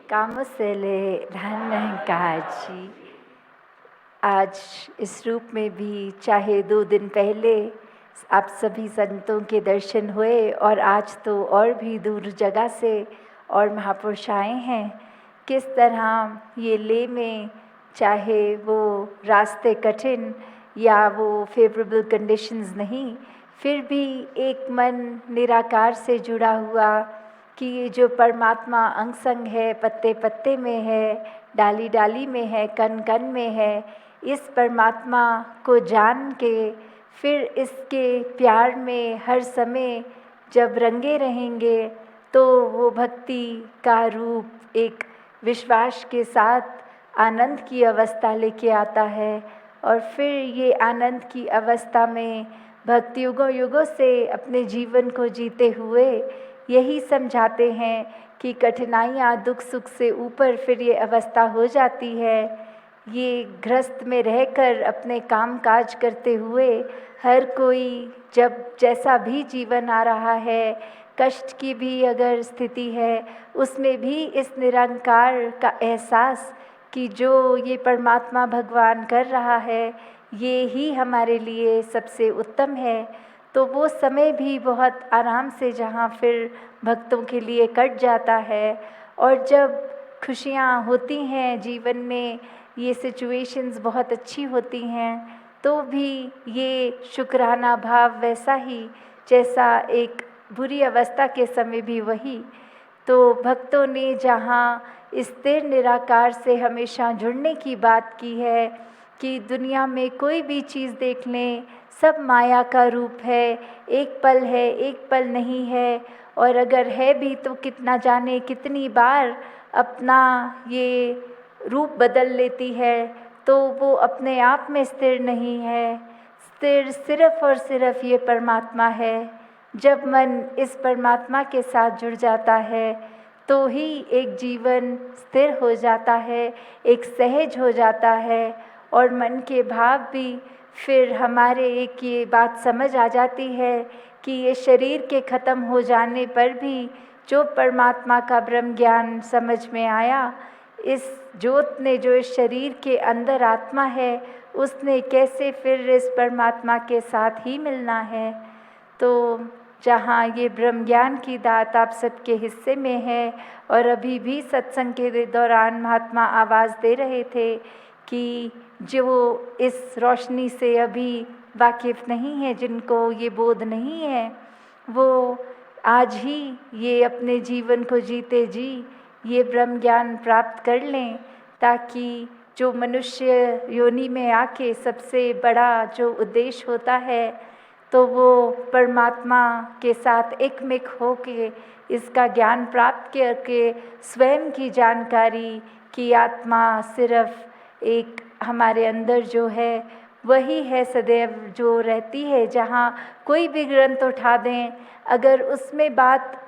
कामोसेले धनकाजी। आज इस रूप में भी चाहे 2 दिन पहले आप सभी संतों के दर्शन हुए और आज तो और भी दूर जगह से और महापुरुष आए हैं। किस तरह ये ले में चाहे वो रास्ते कठिन या वो फेवरेबल कंडीशंस नहीं, फिर भी एक मन निराकार से जुड़ा हुआ कि ये जो परमात्मा अंग संग है, पत्ते पत्ते में है, डाली डाली में है, कण कण में है, इस परमात्मा को जान के फिर इसके प्यार में हर समय जब रंगे रहेंगे तो वो भक्ति का रूप एक विश्वास के साथ आनंद की अवस्था लेके आता है। और फिर ये आनंद की अवस्था में भक्त युगों युगों से अपने जीवन को जीते हुए यही समझाते हैं कि कठिनाइयाँ दुख सुख से ऊपर फिर ये अवस्था हो जाती है। ये गृहस्थ में रहकर अपने काम काज करते हुए हर कोई जब जैसा भी जीवन आ रहा है, कष्ट की भी अगर स्थिति है, उसमें भी इस निरंकार का एहसास कि जो ये परमात्मा भगवान कर रहा है ये ही हमारे लिए सबसे उत्तम है, तो वो समय भी बहुत आराम से जहाँ फिर भक्तों के लिए कट जाता है। और जब खुशियाँ होती हैं जीवन में, ये सिचुएशंस बहुत अच्छी होती हैं, तो भी ये शुक्राना भाव वैसा ही जैसा एक बुरी अवस्था के समय भी वही। तो भक्तों ने जहाँ स्थिर निराकार से हमेशा जुड़ने की बात की है कि दुनिया में कोई भी चीज़ देख लें, सब माया का रूप है, एक पल है, एक पल नहीं है, और अगर है भी तो कितना जाने कितनी बार अपना ये रूप बदल लेती है, तो वो अपने आप में स्थिर नहीं है। स्थिर सिर्फ और सिर्फ ये परमात्मा है। जब मन इस परमात्मा के साथ जुड़ जाता है तो ही एक जीवन स्थिर हो जाता है, एक सहज हो जाता है, और मन के भाव भी फिर हमारे एक ये बात समझ आ जाती है कि ये शरीर के ख़त्म हो जाने पर भी जो परमात्मा का ब्रह्म ज्ञान समझ में आया, इस ज्योत ने जो इस शरीर के अंदर आत्मा है उसने कैसे फिर इस परमात्मा के साथ ही मिलना है। तो जहाँ ये ब्रह्म ज्ञान की दात आप सबके हिस्से में है, और अभी भी सत्संग के दौरान महात्मा आवाज़ दे रहे थे कि जो इस रोशनी से अभी वाकिफ़ नहीं है, जिनको ये बोध नहीं है, वो आज ही ये अपने जीवन को जीते जी ये ब्रह्म ज्ञान प्राप्त कर लें, ताकि जो मनुष्य योनि में आके सबसे बड़ा जो उद्देश्य होता है तो वो परमात्मा के साथ एकमिक होके इसका ज्ञान प्राप्त करके स्वयं की जानकारी कि आत्मा सिर्फ एक हमारे अंदर जो है वही है सदैव जो रहती है। जहाँ कोई भी ग्रंथ उठा दें, अगर उसमें बात